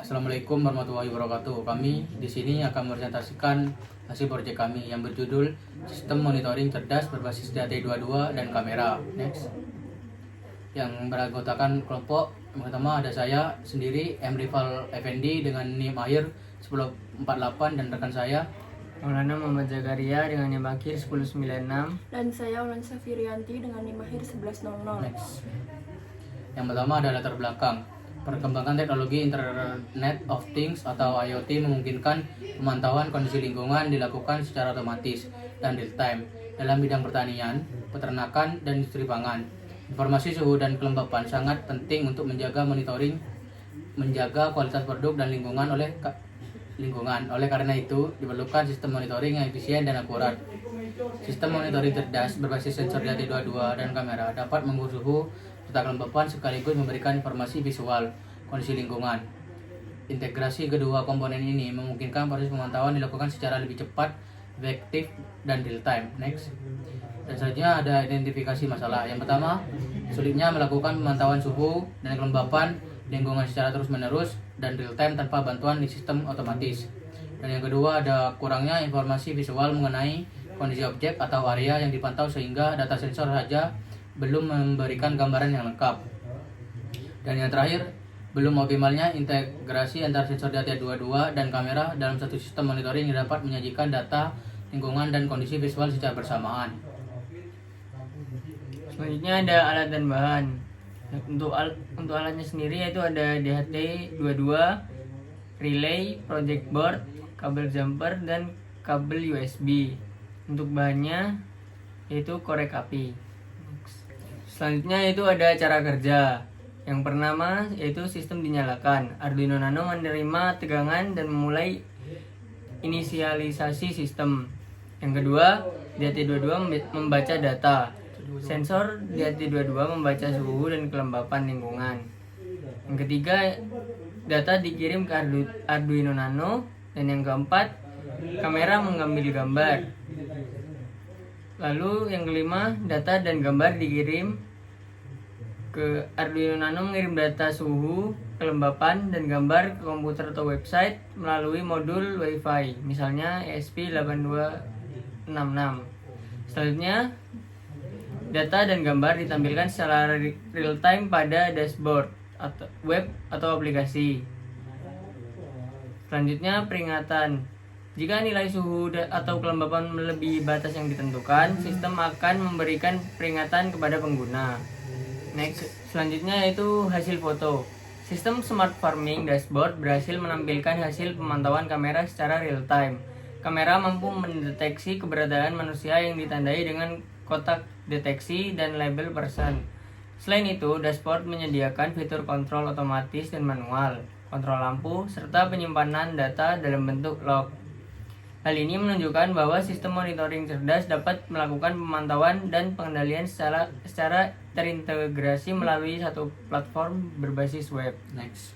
Assalamualaikum warahmatullahi wabarakatuh. Kami di sini akan mempresentasikan hasil proyek kami yang berjudul Sistem Monitoring Cerdas Berbasis DAT22 dan Kamera. Next. Yang beranggotakan kelompok yang pertama ada saya sendiri, M. Rival Effendi dengan NIM akhir 1048 dan rekan saya Maulana Muhammad Zakaria dengan NIM akhir 1096. Dan saya Ulan Safirianti dengan NIM akhir 1100. Next. Yang pertama adalah latar belakang. Perkembangan teknologi Internet of Things atau IoT memungkinkan pemantauan kondisi lingkungan dilakukan secara otomatis dan real time dalam bidang pertanian, peternakan, dan industri pangan. Informasi suhu dan kelembapan sangat penting untuk menjaga menjaga kualitas produk dan lingkungan. Oleh karena itu, diperlukan sistem monitoring yang efisien dan akurat. Sistem monitoring cerdas berbasis sensor DAT22 dan kamera dapat mengukur suhu serta kelembapan sekaligus memberikan informasi visual kondisi lingkungan. Integrasi kedua komponen ini memungkinkan proses pemantauan dilakukan secara lebih cepat, efektif, dan real time. Next. Dan selanjutnya ada identifikasi masalah. Yang pertama, sulitnya melakukan pemantauan suhu dan kelembapan lingkungan secara terus-menerus dan real time tanpa bantuan di sistem otomatis. Dan yang kedua, ada kurangnya informasi visual mengenai kondisi objek atau area yang dipantau sehingga data sensor saja belum memberikan gambaran yang lengkap. Dan yang terakhir, belum optimalnya integrasi antara sensor DAT22 dan kamera dalam satu sistem monitoring yang dapat menyajikan data lingkungan dan kondisi visual secara bersamaan. Selanjutnya ada alat dan bahan. Untuk alatnya sendiri yaitu ada DHT22, relay, project board, kabel jumper, dan kabel USB. Untuk bahannya yaitu korek api. Selanjutnya itu ada cara kerja. Yang pertama yaitu sistem dinyalakan. Arduino Nano menerima tegangan dan memulai inisialisasi sistem. Yang kedua, DAT22 membaca data. Sensor DAT22 membaca suhu dan kelembapan lingkungan. Yang ketiga, data dikirim ke Arduino Nano. Dan yang keempat, kamera mengambil gambar. Lalu yang kelima, data dan gambar dikirim ke Arduino Nano, mengirim data suhu, kelembapan, dan gambar ke komputer atau website melalui modul Wi-Fi, misalnya ESP8266. Selanjutnya, data dan gambar ditampilkan secara real time pada dashboard atau web atau aplikasi. Selanjutnya, peringatan. Jika nilai suhu atau kelembapan melebihi batas yang ditentukan, sistem akan memberikan peringatan kepada pengguna. Next, selanjutnya yaitu hasil foto. Sistem Smart Farming Dashboard berhasil menampilkan hasil pemantauan kamera secara real time. Kamera mampu mendeteksi keberadaan manusia yang ditandai dengan kotak deteksi dan label person. Selain itu, dashboard menyediakan fitur kontrol otomatis dan manual, kontrol lampu, serta penyimpanan data dalam bentuk log. Hal ini menunjukkan bahwa sistem monitoring cerdas dapat melakukan pemantauan dan pengendalian secara terintegrasi melalui satu platform berbasis web. Next.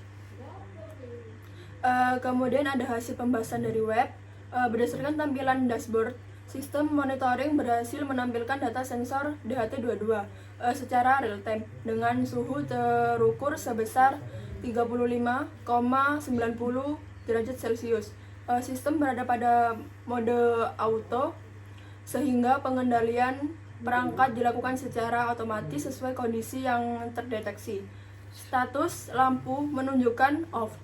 Kemudian ada hasil pembahasan dari web. Berdasarkan tampilan dashboard, sistem monitoring berhasil menampilkan data sensor DHT22 secara real time dengan suhu terukur sebesar 35,90 derajat Celcius. Sistem berada pada mode auto sehingga pengendalian perangkat dilakukan secara otomatis sesuai kondisi yang terdeteksi. Status lampu menunjukkan off,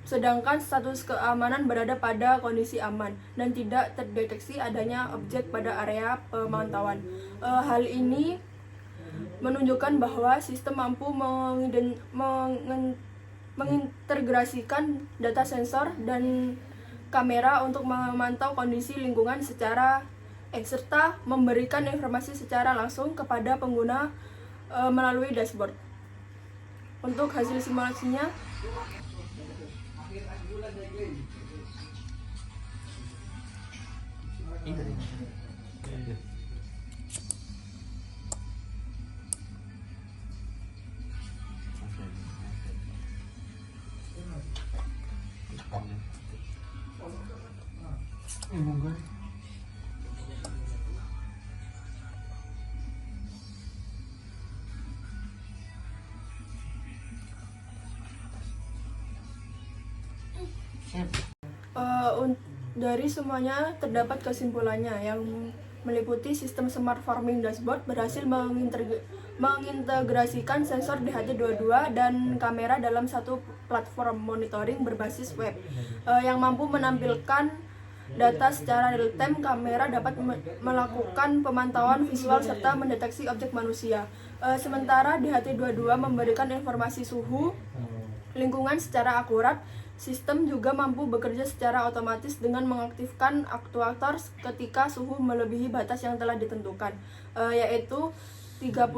sedangkan status keamanan berada pada kondisi aman dan tidak terdeteksi adanya objek pada area pemantauan. Hal ini menunjukkan bahwa sistem mampu mengintegrasikan data sensor dan kamera untuk memantau kondisi lingkungan serta memberikan informasi secara langsung kepada pengguna melalui dashboard. Untuk hasil simulasinya, Dari semuanya terdapat kesimpulannya yang meliputi sistem smart farming dashboard berhasil mengintegrasikan sensor DHT22 dan kamera dalam satu platform monitoring berbasis web yang mampu menampilkan data secara real time. Kamera dapat melakukan pemantauan visual serta mendeteksi objek manusia. Sementara DHT22 memberikan informasi suhu lingkungan secara akurat. Sistem juga mampu bekerja secara otomatis dengan mengaktifkan aktuator ketika suhu melebihi batas yang telah ditentukan, yaitu 31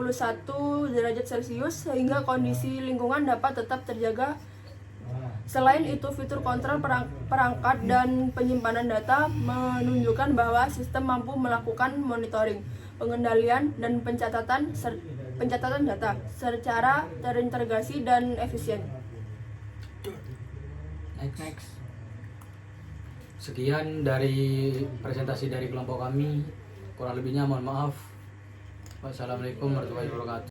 derajat Celcius, sehingga kondisi lingkungan dapat tetap terjaga. Selain itu, fitur kontrol perangkat dan penyimpanan data menunjukkan bahwa sistem mampu melakukan monitoring, pengendalian, dan pencatatan data secara terintegrasi dan efisien. Next. Sekian dari presentasi dari kelompok kami. Kurang lebihnya mohon maaf. Wassalamualaikum warahmatullahi wabarakatuh.